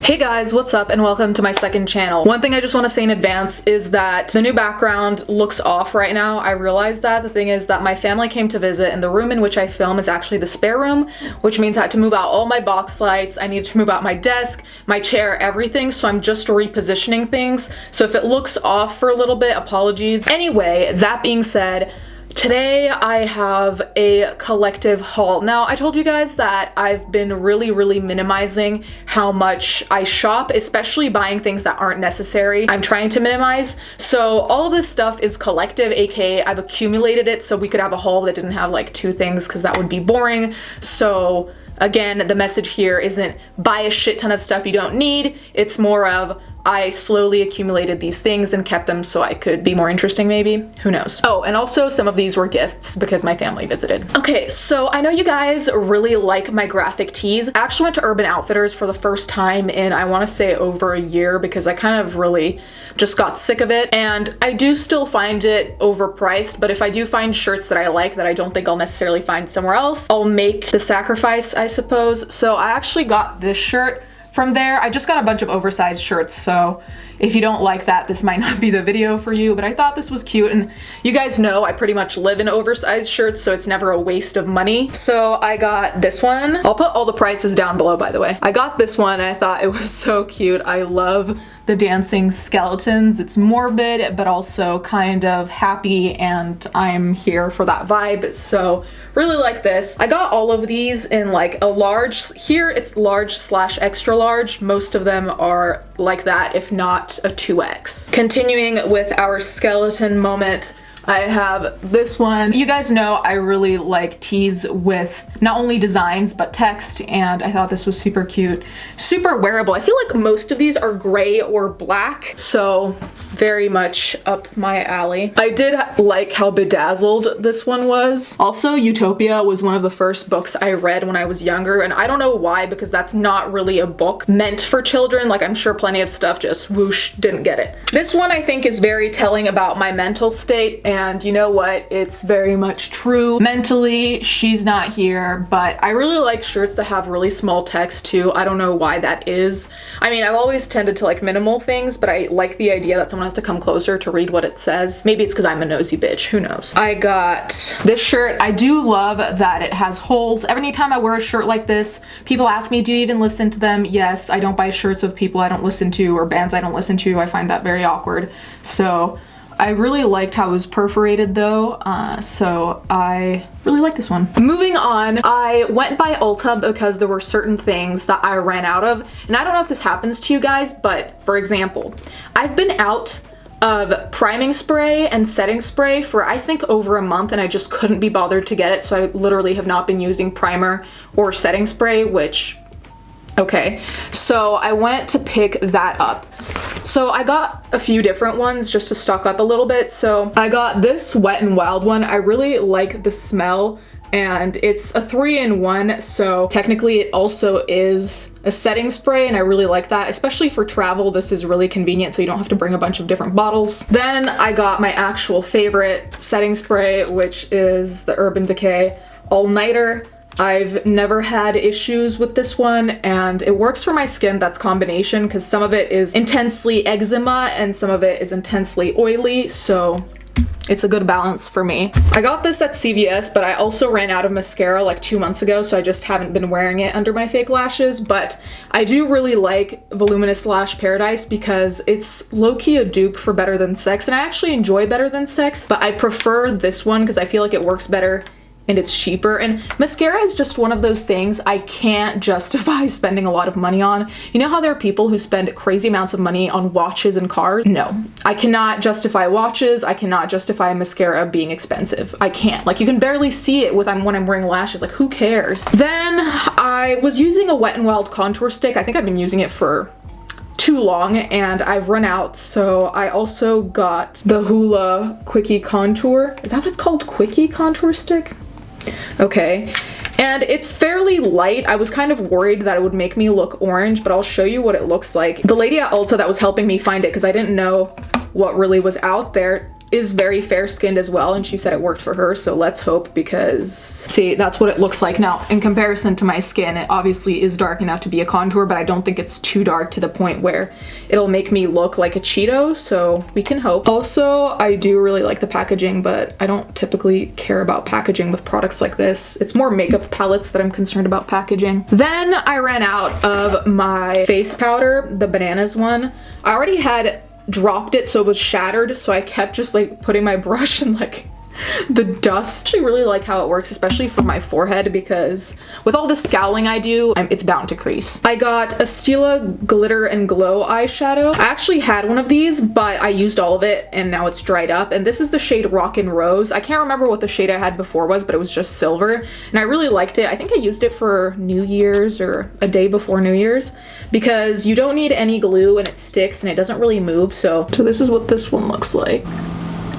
Hey guys, what's up and welcome to my second channel. One thing I just want to say in advance is that the new background looks off right now. I realized that. The thing is that my family came to visit and the room in which I film is actually the spare room, which means I had to move out all my box lights. I needed to move out my desk, my chair, everything. So I'm just repositioning things. So if it looks off for a little bit, apologies. Anyway, that being said, today I have a collective haul. Now, I told you guys that I've been really minimizing how much I shop, especially buying things that aren't necessary. I'm trying to minimize. So all of this stuff is collective, aka I've accumulated it so we could have a haul that didn't have like two things because that would be boring. So again, the message here isn't buy a shit ton of stuff you don't need. It's more of I slowly accumulated these things and kept them so I could be more interesting maybe. Who knows? Oh, and also some of these were gifts because my family visited. Okay, so I know you guys really like my graphic tees. I actually went to Urban Outfitters for the first time in I want to say over a year because I kind of really just got sick of it. And I do still find it overpriced, but if I do find shirts that I like that I don't think I'll necessarily find somewhere else, I'll make the sacrifice, I suppose. So I actually got this shirt from there. I just got a bunch of oversized shirts, so if you don't like that, this might not be the video for you, but I thought this was cute, and you guys know I pretty much live in oversized shirts, so it's never a waste of money. So I got this one. I'll put all the prices down below, by the way. I got this one, and I thought it was so cute. I love the dancing skeletons. It's morbid, but also kind of happy, and I'm here for that vibe, so really like this. I got all of these in like a large. Here it's large/extra large. Most of them are like that, if not a 2X. Continuing with our skeleton moment, I have this one. You guys know I really like tees with not only designs but text, and I thought this was super cute, super wearable. I feel like most of these are gray or black, so very much up my alley. I did like how bedazzled this one was. Also, Utopia was one of the first books I read when I was younger, and I don't know why, because that's not really a book meant for children. Like, I'm sure plenty of stuff just whoosh, didn't get it. This one I think is very telling about my mental state, and you know what? It's very much true. Mentally, she's not here, but I really like shirts that have really small text too. I don't know why that is. I mean, I've always tended to like minimal things, but I like the idea that someone has to come closer to read what it says. Maybe it's because I'm a nosy bitch, who knows. I got this shirt. I do love that it has holes. Every time I wear a shirt like this, people ask me, do you even listen to them? Yes, I don't buy shirts of people I don't listen to or bands I don't listen to. I find that very awkward. So I really liked how it was perforated though, so I really like this one. Moving on, I went by Ulta because there were certain things that I ran out of, and I don't know if this happens to you guys, but for example, I've been out of priming spray and setting spray for I think over a month, and I just couldn't be bothered to get it, so I literally have not been using primer or setting spray, which, okay. So I went to pick that up. So I got a few different ones just to stock up a little bit. So I got this Wet n Wild one. I really like the smell, and it's a 3-in-1, so technically it also is a setting spray, and I really like that, especially for travel. This is really convenient, so you don't have to bring a bunch of different bottles. Then I got my actual favorite setting spray, which is the Urban Decay All Nighter. I've never had issues with this one, and it works for my skin. That's combination, because some of it is intensely eczema and some of it is intensely oily, so it's a good balance for me. I got this at CVS, but I also ran out of mascara like 2 months ago, so I just haven't been wearing it under my fake lashes. But I do really like Voluminous Lash Paradise because it's low-key a dupe for Better Than Sex, and I actually enjoy Better Than Sex, but I prefer this one because I feel like it works better and it's cheaper. And mascara is just one of those things I can't justify spending a lot of money on. You know how there are people who spend crazy amounts of money on watches and cars? No, I cannot justify watches. I cannot justify mascara being expensive. I can't. Like, you can barely see it when I'm wearing lashes. Like, who cares? Then I was using a Wet n Wild contour stick. I think I've been using it for too long and I've run out, so I also got the Hoola Quickie contour. Is that what it's called? Quickie contour stick? Okay, and it's fairly light. I was kind of worried that it would make me look orange, but I'll show you what it looks like. The lady at Ulta that was helping me find it, because I didn't know what really was out there, is very fair skinned as well, and she said it worked for her, so let's hope, because see, that's what it looks like. Now in comparison to my skin, it obviously is dark enough to be a contour, but I don't think it's too dark to the point where it'll make me look like a Cheeto, so we can hope. Also, I do really like the packaging, but I don't typically care about packaging with products like this. It's more makeup palettes that I'm concerned about packaging. Then I ran out of my face powder, the Bananas one. I already had dropped it, so it was shattered, so I kept just like putting my brush in like the dust. I actually really like how it works, especially for my forehead, because with all the scowling I do, it's bound to crease. I got a Stila Glitter and Glow eyeshadow. I actually had one of these, but I used all of it and now it's dried up, and this is the shade Rockin' Rose. I can't remember what the shade I had before was, but it was just silver, and I really liked it. I think I used it for New Year's or a day before New Year's, because you don't need any glue and it sticks and it doesn't really move. So this is what this one looks like.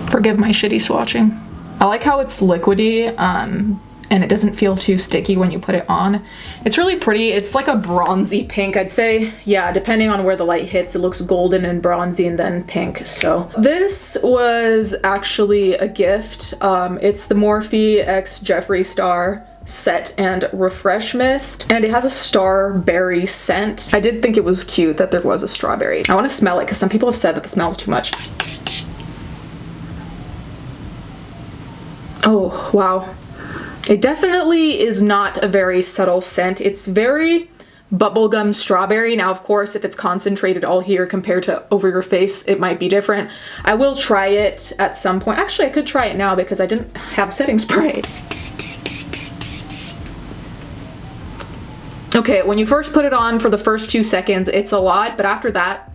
Forgive my shitty swatching. I like how it's liquidy, and it doesn't feel too sticky when you put it on. It's really pretty. It's like a bronzy pink, I'd say. Yeah, depending on where the light hits, it looks golden and bronzy and then pink. So this was actually a gift. It's the Morphe x Jeffree Star Set and Refresh Mist, and it has a starberry scent. I did think it was cute that there was a strawberry. I want to smell it because some people have said that the smell is too much. Oh, wow. It definitely is not a very subtle scent. It's very bubblegum strawberry. Now, of course, if it's concentrated all here compared to over your face, it might be different. I will try it at some point. Actually, I could try it now because I didn't have setting spray. Okay, when you first put it on for the first few seconds, it's a lot, but after that,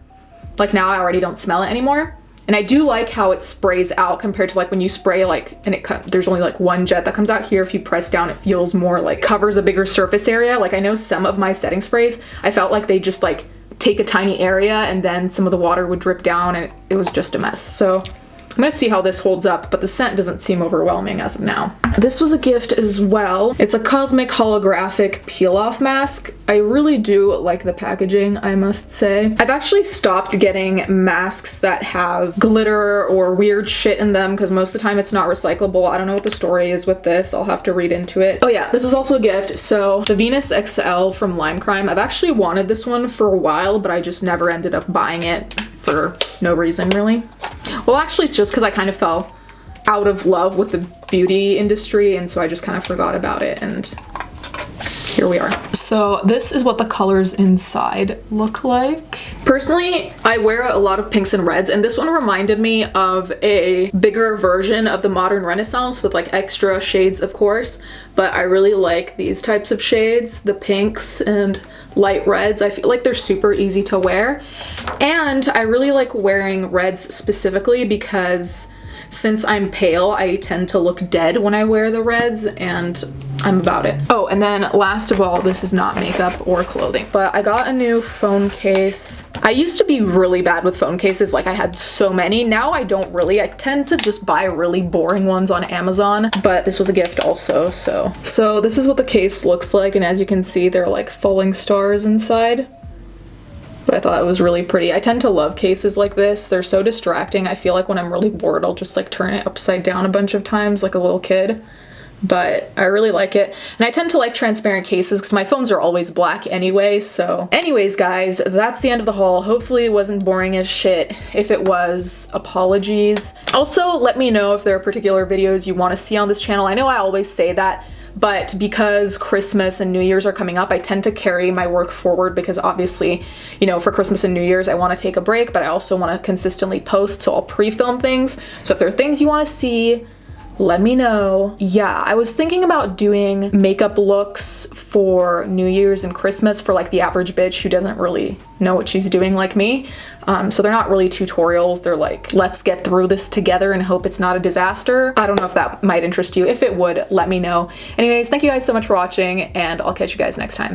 like now I already don't smell it anymore. And I do like how it sprays out compared to like when you spray like, and there's only like one jet that comes out. Here. If you press down, it feels more like covers a bigger surface area. Like I know some of my setting sprays, I felt like they just like take a tiny area and then some of the water would drip down and it was just a mess. So I'm gonna see how this holds up, but the scent doesn't seem overwhelming as of now. This was a gift as well. It's a Cosmic Holographic peel-off mask. I really do like the packaging, I must say. I've actually stopped getting masks that have glitter or weird shit in them because most of the time it's not recyclable. I don't know what the story is with this. I'll have to read into it. Oh yeah, this is also a gift. So the Venus XL from Lime Crime. I've actually wanted this one for a while, but I just never ended up buying it for no reason really. Well, actually it's just because I kind of fell out of love with the beauty industry, and so I just kind of forgot about it, and here we are. So this is what the colors inside look like. Personally, I wear a lot of pinks and reds, and this one reminded me of a bigger version of the Modern Renaissance with like extra shades, of course, but I really like these types of shades, the pinks and light reds. I feel like they're super easy to wear, and I really like wearing reds specifically because since I'm pale, I tend to look dead when I wear the reds, and I'm about it. Oh, and then last of all, this is not makeup or clothing, but I got a new phone case. I used to be really bad with phone cases, like I had so many. Now I don't really. I tend to just buy really boring ones on Amazon, but this was a gift also, so this is what the case looks like, and as you can see, there are like falling stars inside. But I thought it was really pretty. I tend to love cases like this. They're so distracting. I feel like when I'm really bored, I'll just like turn it upside down a bunch of times like a little kid. But I really like it. And I tend to like transparent cases because my phones are always black anyway. So anyways, guys, that's the end of the haul. Hopefully it wasn't boring as shit. If it was, apologies. Also, let me know if there are particular videos you want to see on this channel. I know I always say that, but because Christmas and New Year's are coming up, I tend to carry my work forward because obviously, you know, for Christmas and New Year's, I want to take a break, but I also want to consistently post, so I'll pre-film things. So if there are things you want to see, let me know. Yeah, I was thinking about doing makeup looks for New Year's and Christmas for like the average bitch who doesn't really know what she's doing like me. So they're not really tutorials. They're like, let's get through this together and hope it's not a disaster. I don't know if that might interest you. If it would, let me know. Anyways, thank you guys so much for watching, and I'll catch you guys next time.